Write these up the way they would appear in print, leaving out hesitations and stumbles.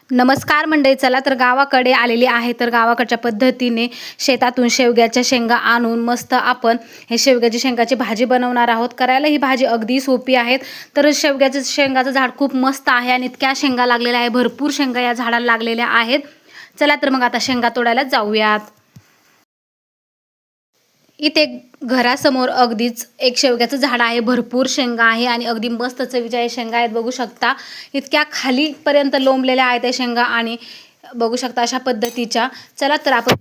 नमस्कार मंडळी, चला तर गावाकडे आलेली आहे. तर गावाकडच्या पद्धतीने शेतातून शेवग्याच्या शेंगा आणून मस्त आपण हे शेवग्याची शेंगाची भाजी बनवणार आहोत. करायला ही भाजी अगदी सोपी आहे. तर शेवग्याचं शेंगाचं झाड खूप मस्त आहे आणि इतक्या शेंगा लागलेल्या आहे, भरपूर शेंगा या झाडाला लागलेल्या आहेत. चला तर मग आता शेंगा तोडायला जाऊयात. इथे घरासमोर अगदीच एक शेवग्याचं झाड आहे, भरपूर शेंगा आहे आणि अगदी मस्त चवीच्या या शेंगा आहेत. बघू शकता इतक्या खालीपर्यंत लोंबलेल्या आहेत त्या शेंगा आणि बघू शकता अशा पद्धतीच्या. चला तर आपण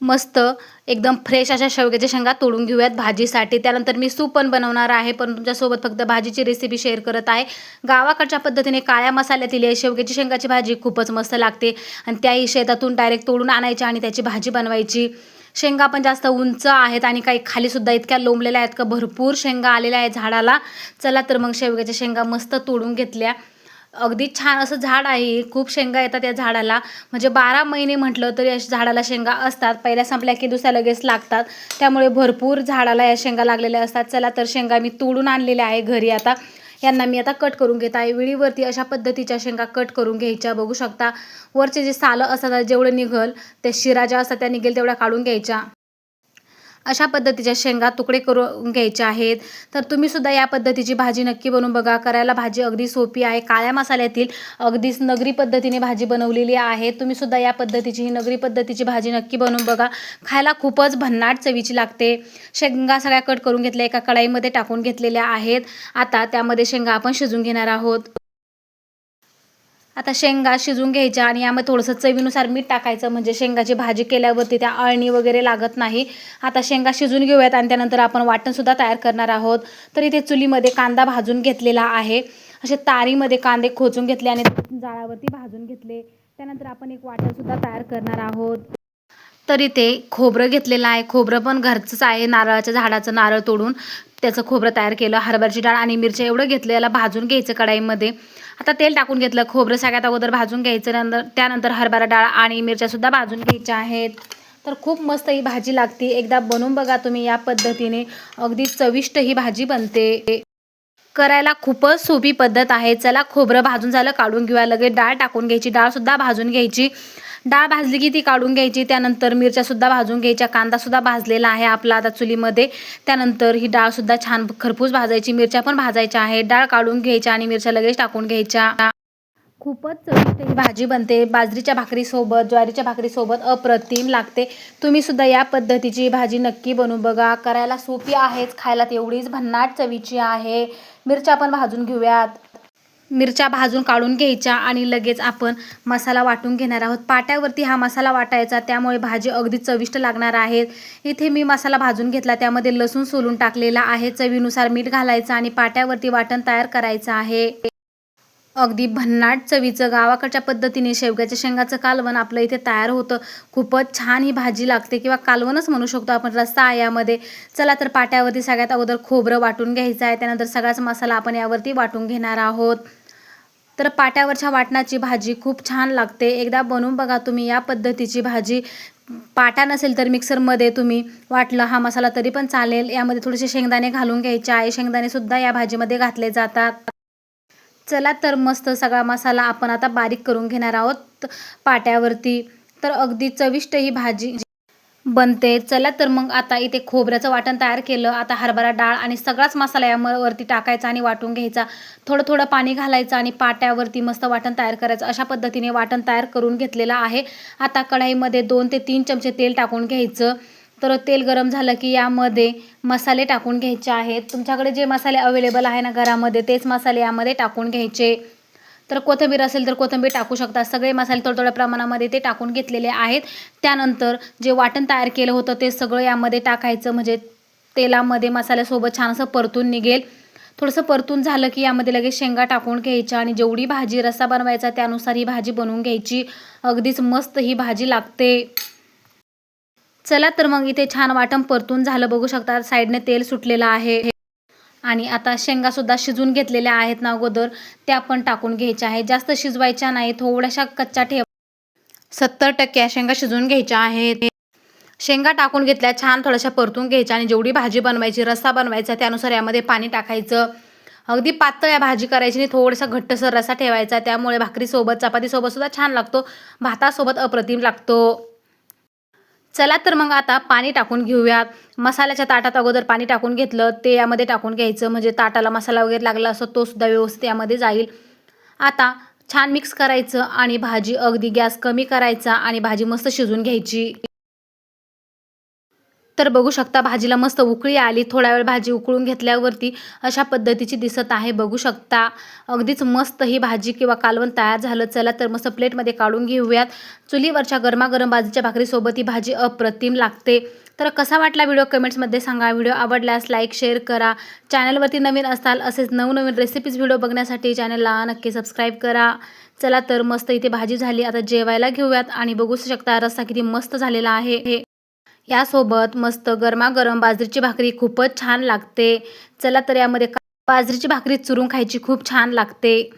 मस्त एकदम फ्रेश अशा शेवग्याच्या शेंगा तोडून घेऊयात भाजीसाठी. त्यानंतर मी सूप पण बनवणार आहे, पण तुमच्यासोबत फक्त भाजीची रेसिपी शेअर करत आहे. गावाकडच्या पद्धतीने काळ्या मसाल्यातील या शेवग्याची शेंगाची भाजी खूपच मस्त लागते आणि त्याही शेतातून डायरेक्ट तोडून आणायच्या आणि त्याची भाजी बनवायची. शेंगा पण जास्त उंच आहेत आणि काही खालीसुद्धा इतक्या लोंबलेल्या आहेत का भरपूर शेंगा आलेल्या आहेत झाडाला. चला तर मग शेवग्याच्या शेंगा मस्त तोडून घेतल्या. अगदी छान असं झाड आहे, खूप शेंगा येतात या झाडाला. म्हणजे 12 महिने म्हटलं तरी अशा झाडाला शेंगा असतात. पहिल्या संपल्या की दुसऱ्या लगेच लागतात, त्यामुळे भरपूर झाडाला या शेंगा लागलेल्या असतात. चला तर शेंगा मी तोडून आणलेल्या आहे घरी. आता यांना मी आता कट करून घेत आहे. वेळीवरती अशा पद्धतीच्या शेंगा कट करून घ्यायच्या. बघू शकता वरचे जे सालं असतात जेवढं निघल, त्या शिरा ज्या असतात त्या निघेल तेवढ्या काढून घ्यायच्या. अशा पद्धतीच्या शेंगा तुकडे करून घ्यायचे आहेत. तर तुम्ही सुद्धा या पद्धतीची भाजी नक्की बनवून बघा. करायला भाजी अगदी सोपी आहे. काळ्या मसाल्यातील अगदीच नगरी पद्धतीने भाजी बनवलेली आहे. तुम्ही सुद्धा या पद्धतीची ही नगरी पद्धतीची भाजी नक्की बनवून बघा. खायला खूपच भन्नाट चवीची लागते. शेंगा सगळ्या कट करून घेतल्या, एका कढईमध्ये टाकून घेतलेल्या आहेत. आता त्यामध्ये शेंगा आपण शिजवून घेणार आहोत. आता शेंगा शिजून घ्यायच्या आणि यामध्ये थोडंसं चवीनुसार मीठ टाकायचं, म्हणजे शेंगाची भाजी केल्यावरती त्या अळणी वगैरे लागत नाही. आता शेंगा शिजून घेऊयात आणि त्यानंतर आपण वाटणसुद्धा तयार करणार आहोत. तर इथे चुलीमध्ये कांदा भाजून घेतलेला आहे. असे तारीमध्ये कांदे खोचून घेतले आणि जाळावरती भाजून घेतले. त्यानंतर आपण एक वाटणसुद्धा तयार करणार आहोत. तर इथे खोबरं घेतलेलं आहे. खोबरं पण घरचंच आहे, नारळाच्या झाडाचं नारळ तोडून त्याचं खोबरं तयार केलं. हरभऱ्याची डाळ आणि मिरच्या एवढं घेतलं. याला भाजून घ्यायचं कढईमध्ये. आता तेल टाकून घेतलं. खोबरं सगळ्यात अगोदर भाजून घ्यायचं, त्यानंतर हरभरा डाळ आणि मिरच्यासुद्धा भाजून घ्यायच्या आहेत. तर खूप मस्त ही भाजी लागते. एकदा बनवून बघा तुम्ही या पद्धतीने, अगदी चविष्ट ही भाजी बनते. करायला खूपच सोपी पद्धत आहे. चला खोबरं भाजून झालं, काढून घेऊया. लगेच डाळ टाकून घ्यायची, डाळसुद्धा भाजून घ्यायची. डाळ भाजली की ती काढून घ्यायची. त्यानंतर मिरच्यासुद्धा भाजून घ्यायच्या. कांदासुद्धा भाजलेला आहे आपला आता चुलीमध्ये. त्यानंतर ही डाळसुद्धा छान खरपूस भाजायची. मिरच्या पण भाजायच्या आहेत. डाळ काढून घ्यायच्या आणि मिरच्या लगेच टाकून घ्यायच्या. खूपच चविष्ट ही भाजी बनते. बाजरीच्या भाकरीसोबत, ज्वारीच्या भाकरीसोबत अप्रतिम लागते. तुम्ही सुद्धा या पद्धतीची भाजी नक्की बनवून बघा. करायला सोपी आहेच, खायला तेवढीच भन्नाट चवीची आहे. मिरच्या पण भाजून घेऊयात. मिरच्या भाजून काढून घ्यायच्या आणि लगेच आपण मसाला वाटून घेणार आहोत. पाट्यावरती हा मसाला वाटायचा, त्यामुळे भाजी अगदी चविष्ट लागणार आहे. इथे मी मसाला भाजून घेतला, त्यामध्ये लसूण सोलून टाकलेला आहे. चवीनुसार मीठ घालायचं आणि पाट्यावरती वाटण तयार करायचं आहे. अगदी भन्नाट चवीचं गावाकडच्या पद्धतीने शेवग्याच्या शेंगाचं कालवण आपलं इथे तयार होतं. खूपच छान ही भाजी लागते, किंवा कालवणच म्हणू शकतो आपण. रस्सा आहे यामध्ये. चला तर पाट्यावरती सगळ्यात अगोदर खोबरं वाटून घ्यायचं आहे. त्यानंतर सगळाच मसाला आपण यावरती वाटून घेणार आहोत. तर पाट्यावरच्या वाटणाची भाजी खूप छान लागते. एकदा बनवून बघा तुम्ही या पद्धतीची भाजी. पाटा नसेल तर मिक्सरमध्ये तुम्ही वाटलं हा मसाला तरी पण चालेल. यामध्ये थोडेसे शेंगदाणे घालून घ्यायचे आहे. शेंगदाणेसुद्धा या भाजीमध्ये घातले जातात. चला तर मस्त सगळा मसाला आपण आता बारीक करून घेणार आहोत पाट्यावरती. तर अगदी चविष्ट ही भाजी बनते. चला तर मग आता इथे खोबऱ्याचं वाटण तयार केलं. आता हरभरा डाळ आणि सगळाच मसाला यावरती टाकायचा आणि वाटून घ्यायचा. थोडं थोडं पाणी घालायचं आणि पाट्यावरती मस्त वाटण तयार करायचं. अशा पद्धतीने वाटण तयार करून घेतलेलं आहे. आता कढईमध्ये 2 ते 3 चमचे तेल टाकून घ्यायचं. तर तेल गरम झालं की यामध्ये मसाले टाकून घ्यायचे आहेत. तुमच्याकडे जे मसाले अवेलेबल आहे ना घरामध्ये, तेच मसाले यामध्ये टाकून घ्यायचे. तर कोथिंबीर असेल तर कोथिंबीर टाकू शकता. सगळे मसाले थोड्या थोड्या प्रमाणामध्ये ते टाकून घेतलेले आहेत. त्यानंतर जे वाटण तयार केलं होतं ते सगळं यामध्ये टाकायचं, म्हणजे तेलामध्ये मसाल्यासोबत छान असं परतून निघेल. थोडंसं परतून झालं की यामध्ये लगेच शेंगा टाकून घ्यायच्या आणि जेवढी भाजी रस्सा बनवायचा त्यानुसार ही भाजी बनवून घ्यायची. अगदीच मस्त ही भाजी लागते. चला तर मग इथे छान वाटण परतून झालं. बघू शकता साईडने तेल सुटलेलं आहे. आणि आता शेंगासुद्धा शिजून घेतलेल्या आहेत ना अगोदर, त्या पण टाकून घ्यायच्या आहेत. जास्त शिजवायच्या नाही, थोड्याशा कच्च्या ठेव. 70% शेंगा शिजवून घ्यायच्या आहेत. शेंगा टाकून घेतल्या, छान थोड्याशा परतून घ्यायच्या आणि जेवढी भाजी बनवायची, रस्सा बनवायचा त्यानुसार यामध्ये पाणी टाकायचं. अगदी पातळ या भाजी करायची नाही, थोडासा घट्टसर रस्सा ठेवायचा. त्यामुळे भाकरीसोबत, चपातीसोबत सुद्धा छान लागतो, भातासोबत अप्रतिम लागतो. चला तर मग आता पाणी टाकून घेऊयात. मसाल्याच्या ताटात अगोदर पाणी टाकून घेतलं, ते यामध्ये टाकून घ्यायचं म्हणजे ताटाला मसाला वगैरे लागला असतो तो सुद्धा व्यवस्थित यामध्ये जाईल. आता छान मिक्स करायचं आणि भाजी अगदी गॅस कमी करायचा आणि भाजी मस्त शिजवून घ्यायची. तर बघू शकता भाजीला मस्त उकळी आली. थोडा वेळ भाजी उकळून घेतल्यावरती अशा पद्धतीची दिसत आहे, बघू शकता. अगदीच मस्त ही भाजी किंवा कालवण तयार झालं. चला तर मस्त प्लेटमध्ये काढून घेऊयात. चुलीवरच्या गरमागरम बाजरीच्या भाकरीसोबत ही भाजी अप्रतिम लागते. तर कसा वाटला व्हिडिओ कमेंट्समध्ये सांगा. व्हिडिओ आवडल्यास लाईक शेअर करा. चॅनलवरती नवीन असाल असेच नवनवीन रेसिपीज व्हिडिओ बघण्यासाठी चॅनलला नक्की सबस्क्राईब करा. चला तर मस्त इथे भाजी झाली. आता जेवायला घेऊयात आणि बघू शकता रस्सा किती मस्त झालेला आहे. यासोबत मस्त गरमागरम बाजरीची भाकरी खूपच छान लागते. चला तर यामध्ये बाजरीची भाकरी चुरून खायची खूप छान लागते.